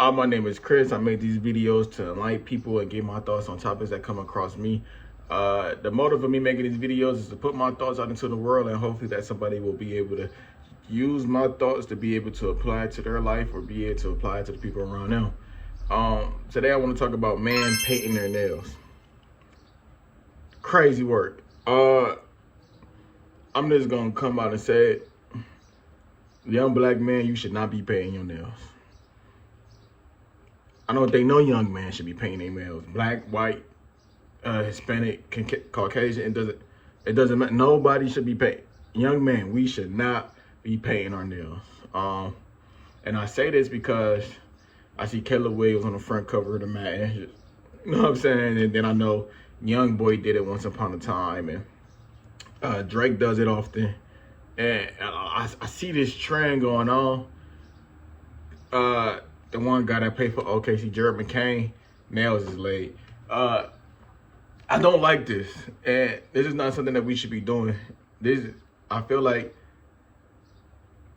My name is Chris. I make these videos to enlighten people and give my thoughts on topics that come across me. The motive of me making these videos is to put my thoughts out into the world, and hopefully that somebody will be able to use my thoughts to be able to apply it to their life or be able to apply it to the people around them. Today I want to talk about men painting their nails. Crazy work. I'm just gonna come out and say it. Young black man, you should not be painting your nails. I don't think no young man should be painting their nails. Black, white, Hispanic, Caucasian, it doesn't matter. Nobody should be painting. Young man, we should not be painting our nails. And I say this because I see Caleb Williams on the front cover of the Madden. You know what I'm saying? And then I know Young Boy did it once upon a time, and Drake does it often. And I see this trend going on. The one guy that played for OKC, Jared McCain, nails is laid. I don't like this, and this is not something that we should be doing. I feel like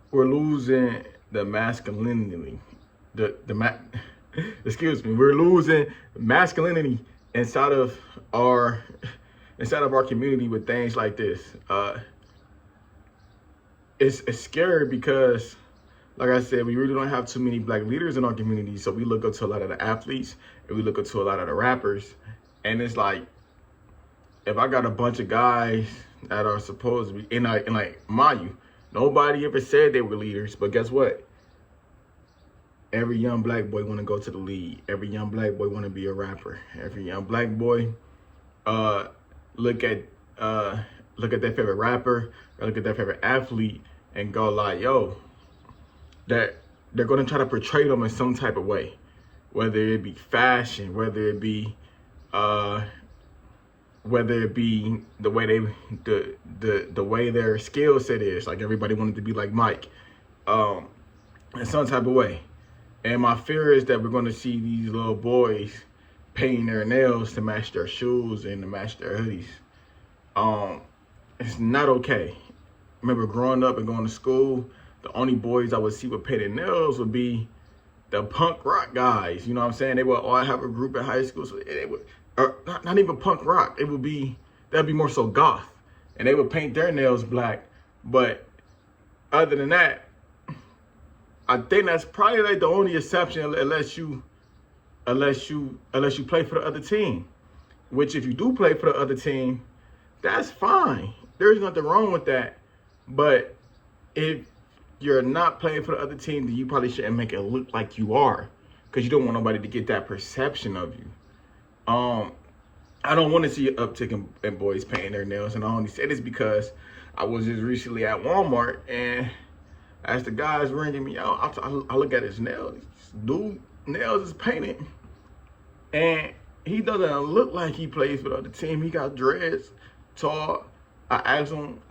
we're losing the masculinity. Excuse me, we're losing masculinity inside of our community with things like this. It's scary because, like I said, we really don't have too many black leaders in our community. So we look up to a lot of the athletes and we look up to a lot of the rappers. And it's like, if I got a bunch of guys that are supposed to be, and like, mind you, nobody ever said they were leaders, but guess what? Every young black boy want to go to the league. Every young black boy want to be a rapper. Every young black boy look at their favorite rapper or look at their favorite athlete and go like, yo, that they're going to try to portray them in some type of way, whether it be fashion, whether it be the way the way their skill set is. Like, everybody wanted to be like Mike, in some type of way. And my fear is that we're going to see these little boys painting their nails to match their shoes and to match their hoodies. It's not okay. I remember growing up and going to school, the only boys I would see with painted nails would be the punk rock guys. You know what I'm saying? They would all have a group in high school. So they would, or not even punk rock. That'd be more so goth. And they would paint their nails black. But other than that, I think that's probably like the only exception, unless you play for the other team. Which, if you do play for the other team, that's fine. There's nothing wrong with that. But if you're not playing for the other team, then you probably shouldn't make it look like you are, because you don't want nobody to get that perception of you. I don't want to see an uptick in boys painting their nails, and I only say this because I was just recently at Walmart, and as the guy's ringing me out, I look at his nails. This dude nails is painted, and he doesn't look like he plays for the other team. He got dreads, tall. I asked him,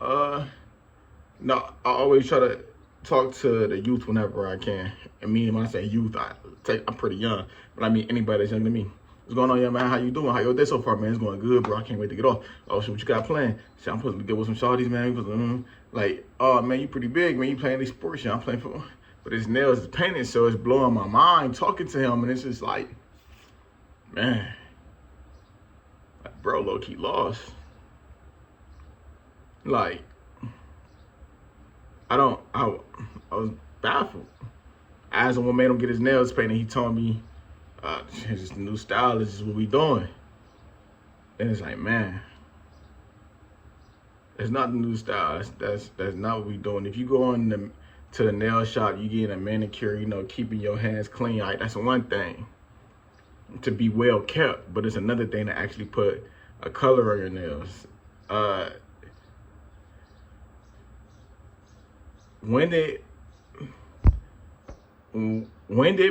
no, I always try to talk to the youth whenever I can. And when I say youth, I'm pretty young, but I mean anybody that's younger than me. What's going on, young man? How you doing? How your day so far, man? It's going good, bro. I can't wait to get off. Oh, so what you got planned? See, I'm supposed to get with some shawties, man. Like, oh, man, you pretty big, man. You playing these sports, I'm playing for. But his nails is painted, so it's blowing my mind talking to him, and it's just like, man, like, bro, low-key lost. Like, I was baffled. I asked him what made him get his nails painted. He told me, it's just a new style. This is what we doing. And it's like, man, it's not the new style. That's not what we doing. If you go to the nail shop, you getting a manicure, keeping your hands clean. Like, that's one thing to be well kept, but it's another thing to actually put a color on your nails. When did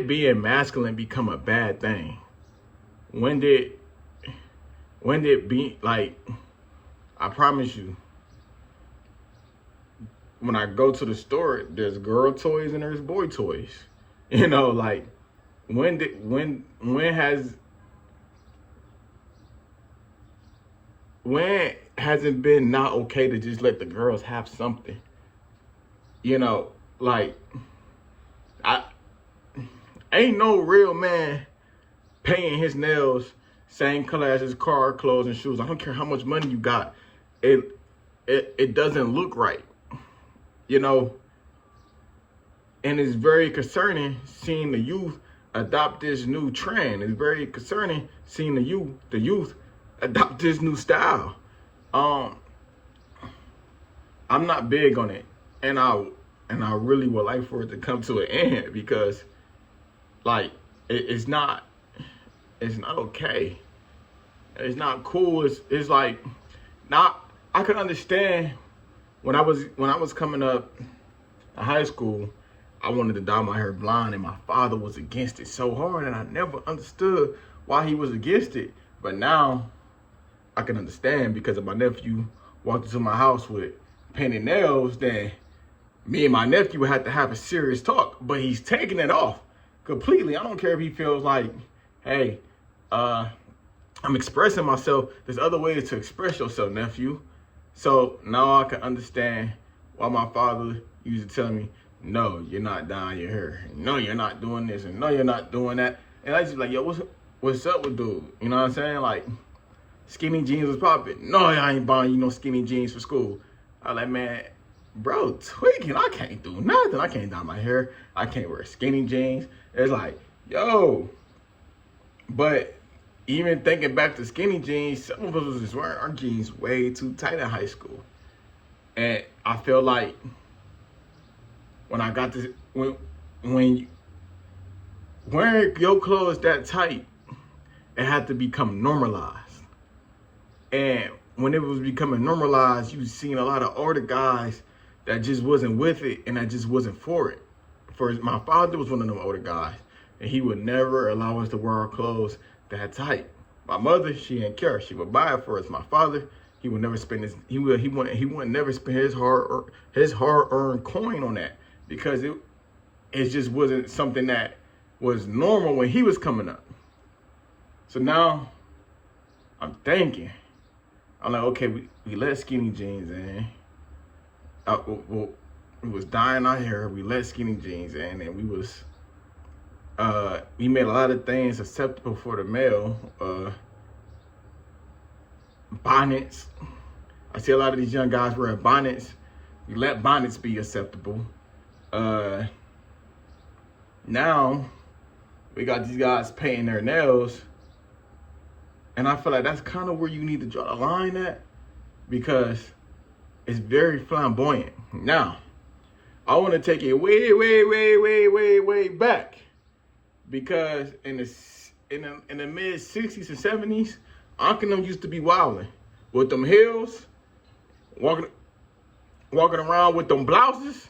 being masculine become a bad thing? When did be, like, I promise you, when I go to the store, there's girl toys and there's boy toys. Like, when has it been not okay to just let the girls have something? Like, Ain't no real man painting his nails same color as his car, clothes, and shoes. I don't care how much money you got. It doesn't look right, you know. And it's very concerning seeing the youth adopt this new trend. It's very concerning seeing the youth adopt this new style. I'm not big on it, and I really would like for it to come to an end because, like, it's not okay. It's not cool. It's like, not. I could understand when I was coming up in high school, I wanted to dye my hair blonde, and my father was against it so hard, and I never understood why he was against it. But now I can understand because if my nephew walked into my house with painted nails, then me and my nephew would have to have a serious talk. But he's taking it off completely. I don't care if he feels like, hey, I'm expressing myself. There's other ways to express yourself, nephew. So now I can understand why my father used to tell me, no, you're not dyeing your hair. No, you're not doing this. And no, you're not doing that. And I just be like, yo, what's up with dude? You know what I'm saying? Like, skinny jeans was popping. No, I ain't buying you no skinny jeans for school. I was like, man, bro, tweaking. I can't do nothing. I can't dye my hair. I can't wear skinny jeans. It's like, yo. But even thinking back to skinny jeans, some of us was just wearing our jeans way too tight in high school. And I feel like when I got this, when wearing your clothes that tight, it had to become normalized. And when it was becoming normalized, you seen a lot of older guys that just wasn't with it and that just wasn't for it. My father was one of them older guys, and he would never allow us to wear our clothes that tight. My mother, she didn't care. She would buy it for us. My father, he would never spend his he would never spend his hard-earned coin on that because it just wasn't something that was normal when he was coming up. So now I'm thinking, I'm like, okay, we let skinny jeans in. We was dyeing our hair. We let skinny jeans in, and we made a lot of things acceptable for the male. Bonnets. I see a lot of these young guys wearing bonnets. We let bonnets be acceptable. Now we got these guys painting their nails, and I feel like that's kind of where you need to draw the line at because it's very flamboyant. Now, I want to take it way back because in the mid 60s and 70s, Uncle them used to be wilding with them heels, walking around with them blouses.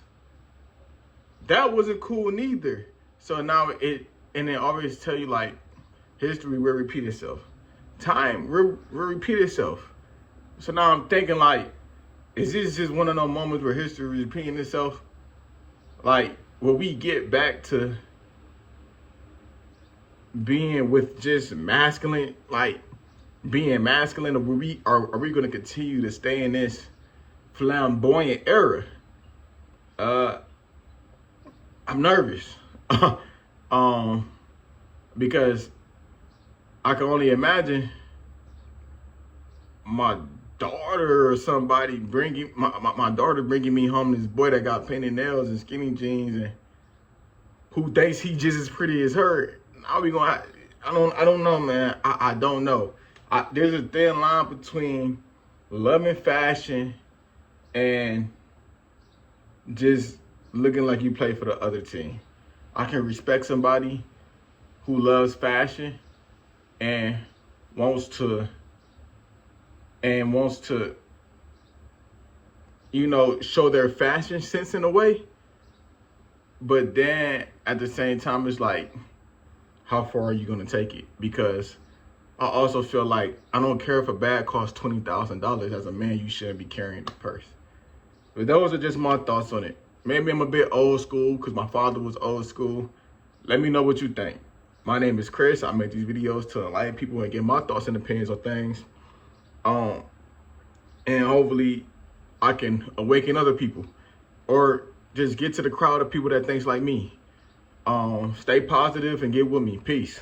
That wasn't cool neither. So now it always tell you like history will repeat itself. Time will repeat itself. So now I'm thinking like, is this just one of those moments where history is repeating itself? Like, will we get back to being with just masculine, like being masculine, or are we going to continue to stay in this flamboyant era? I'm nervous because I can only imagine my daughter or somebody bringing my daughter bringing me home this boy that got painted nails and skinny jeans and who thinks he just as pretty as her. Now we gonna, I don't know, man. I don't know. There's a thin line between loving fashion and just looking like you play for the other team. I can respect somebody who loves fashion and wants to, you know, show their fashion sense in a way. But then at the same time, it's like, how far are you gonna take it? Because I also feel like I don't care if a bag costs $20,000. As a man, you shouldn't be carrying the purse. But those are just my thoughts on it. Maybe I'm a bit old school because my father was old school. Let me know what you think. My name is Chris. I make these videos to enlighten people and get my thoughts and opinions on things. And hopefully I can awaken other people or just get to the crowd of people that thinks like me. Stay positive and get with me. Peace.